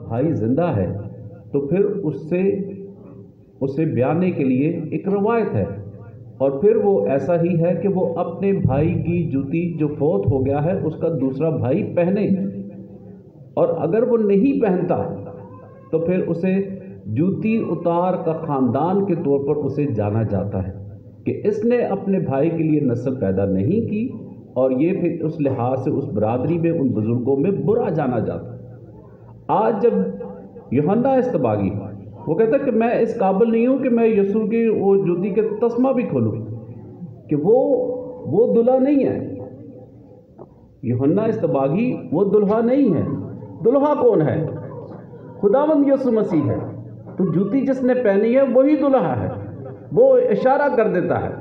भाई जिंदा है तो फिर उससे ब्याने के लिए एक रवायत है, और फिर वो ऐसा ही है कि वो अपने भाई की जूती जो फौत हो गया है उसका दूसरा भाई पहने, और अगर वो नहीं पहनता तो फिर उसे जूती उतार का ख़ानदान के तौर पर उसे जाना जाता है कि इसने अपने भाई के लिए नस्ल पैदा नहीं की, और ये फिर उस लिहाज से उस बरादरी में उन बुज़ुर्गों में बुरा जाना जाता है। आज जब यूहन्ना इस्तबागी वो कहता है कि मैं इस काबिल नहीं हूँ कि मैं यीशु की वो जूती के तस्मा भी खोलूँ, कि वो दुल्हा नहीं है। यूहन्ना इस्तबागी वो दुल्हा नहीं है। दुल्हा कौन है? खुदावंद यीशु मसीह है। तो जूती जिसने पहनी है वही दुल्हा है। वो इशारा कर देता है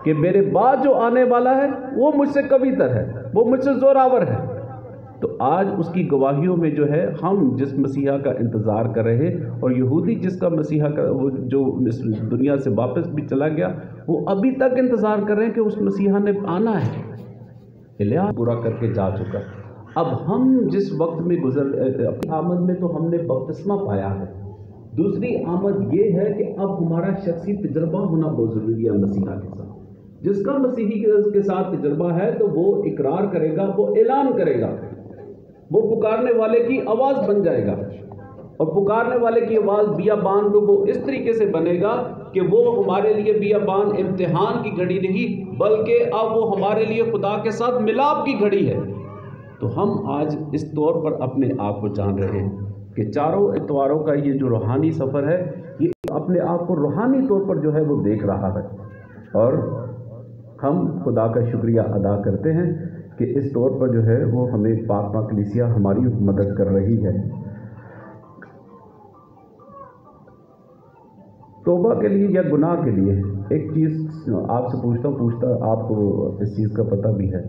कि मेरे बाद जो आने वाला है वो मुझसे कवीतर है, वो मुझसे जोरावर है। तो आज उसकी गवाहियों में जो है हम जिस मसीहा का इंतज़ार कर रहे हैं, और यहूदी जिसका मसीहा का वो जो इस दुनिया से वापस भी चला गया, वो अभी तक इंतज़ार कर रहे हैं कि उस मसीहा ने आना है। इलिया पूरा करके जा चुका। अब हम जिस वक्त में अपनी आमद में तो हमने बपतिस्मा पाया है, दूसरी आमद ये है कि अब हमारा शख्सी तजर्बा होना बहुत ज़रूरी है मसीहा के साथ। जिसका मसीही के साथ तजर्बा है तो वो इकरार करेगा, वो ऐलान करेगा, वो पुकारने वाले की आवाज़ बन जाएगा, और पुकारने वाले की आवाज़ बियाबान में वो इस तरीके से बनेगा कि वो हमारे लिए बियाबान इम्तिहान की घड़ी नहीं, बल्कि अब वो हमारे लिए खुदा के साथ मिलाप की घड़ी है। तो हम आज इस तौर पर अपने आप को जान रहे हैं कि चारों इतवारों का ये जो रूहानी सफ़र है, ये अपने आप को रूहानी तौर पर जो है वो देख रहा है, और हम खुदा का शुक्रिया अदा करते हैं कि इस तौर पर जो है वो हमें पाक कलीसिया हमारी मदद कर रही है। तौबा के लिए या गुनाह के लिए एक चीज़ आपसे पूछता आपको इस चीज़ का पता भी है,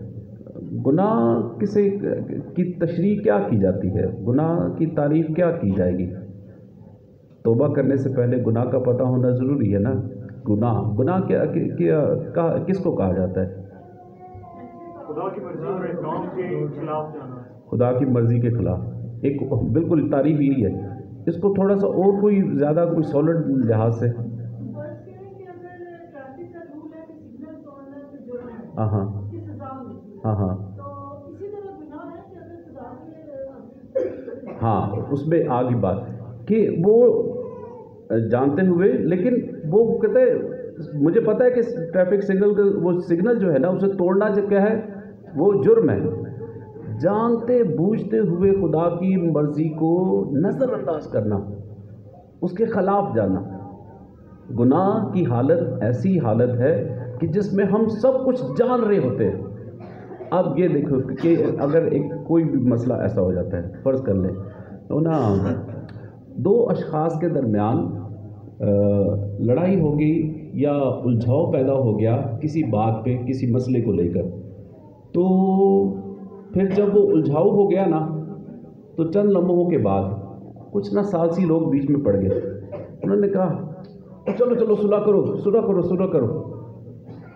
गुनाह किसे की तशरीह क्या की जाती है, गुनाह की तारीफ़ क्या की जाएगी? तौबा करने से पहले गुनाह का पता होना ज़रूरी है ना। गुनाह किसको कहा जाता है? खुदा की मर्जी और काम के खिलाफ जाना है। खुदा की मर्ज़ी के खिलाफ एक बिल्कुल तारीफ़ यही है। इसको थोड़ा सा और कोई ज़्यादा कोई सॉलिड लिहाज से हाँ हाँ हाँ हाँ हाँ, उसमें आगे बात कि वो जानते हुए, लेकिन वो कहते हैं मुझे पता है कि ट्रैफिक सिग्नल का वो सिग्नल जो है ना उसे तोड़ना जो क्या है वो जुर्म है। जानते बूझते हुए खुदा की मर्ज़ी को नज़रअंदाज करना, उसके ख़िलाफ़ जाना, गुनाह की हालत ऐसी हालत है कि जिसमें हम सब कुछ जान रहे होते हैं। अब ये देखो कि अगर एक कोई भी मसला ऐसा हो जाता है, फ़र्ज़ कर लें तो ना दो अशख़ास के दरमियान लड़ाई हो गई या उलझाव पैदा हो गया किसी बात पे, किसी मसले को लेकर, तो फिर जब वो उलझाव हो गया ना तो चंद लम्हों के बाद कुछ ना सालसी लोग बीच में पड़ गए। उन्होंने कहा चलो चलो सुलह करो।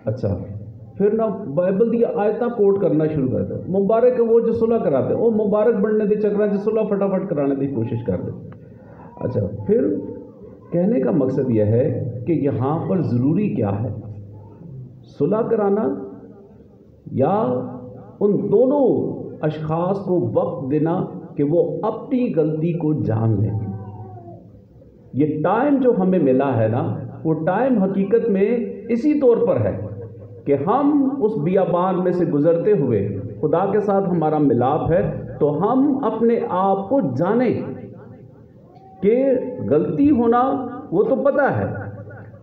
अच्छा, फिर ना बाइबल दी आयता कोट करना शुरू कर दे, मुबारक वो जो सुलह कराते वो मुबारक बनने दे चक्रा जो सुलह फटाफट कराने की कोशिश कर दे। अच्छा, फिर कहने का मकसद यह है कि यहाँ पर ज़रूरी क्या है, सुलह कराना या उन दोनों अशख़ास को वक्त देना कि वो अपनी गलती को जान लें। ये टाइम जो हमें मिला है ना, वो टाइम हकीकत में इसी तौर पर है कि हम उस बियाबान में से गुज़रते हुए खुदा के साथ हमारा मिलाप है, तो हम अपने आप को जानें कि गलती होना वो तो पता है,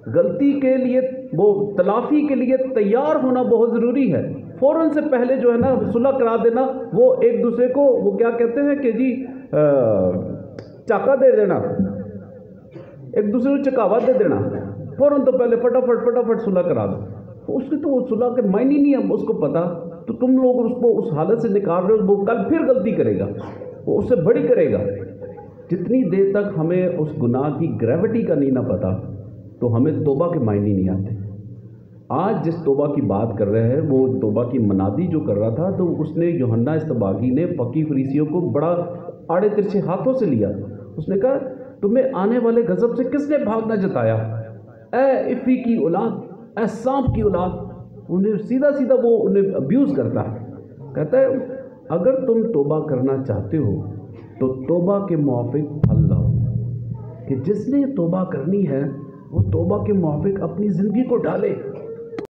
गलती के लिए वो तलाफ़ी के लिए तैयार होना बहुत ज़रूरी है। फ़ौरन से पहले जो है ना सुलह करा देना, वो एक दूसरे को वो क्या कहते हैं कि जी चाका दे देना, एक दूसरे को चकावा दे देना, फ़ौरन तो पहले फटाफट सुलह करा दो। तो उसकी तो सुलह के मायने नहीं है उसको पता, तो तुम लोग उसको उस हालत से निकाल रहे हो, वो कल फिर गलती करेगा, वो उससे बड़ी करेगा। जितनी देर तक हमें उस गुनाह की ग्रेविटी का नहीं ना पता, तो हमें तौबा के मायने नहीं आते। आज जिस तौबा की बात कर रहे हैं वो तौबा की मनादी जो कर रहा था, तो उसने यूहन्ना इस्तबागी ने फकी फरीसियों को बड़ा आड़े तिरछे हाथों से लिया। اس نے کہا تمہیں آنے والے غضب سے کس نے بھاگنا جتایا؟ اے افی کی اولاد، اے سانپ کی اولاد. انہیں سیدھا سیدھا وہ انہیں ابیوز کرتا ہے. کہتا ہے اگر تم توبہ کرنا چاہتے ہو تو توبہ کے موافق پھل لاؤ. کہ جس نے توبہ کرنی ہے وہ توبہ کے موافق اپنی زندگی کو ڈالے.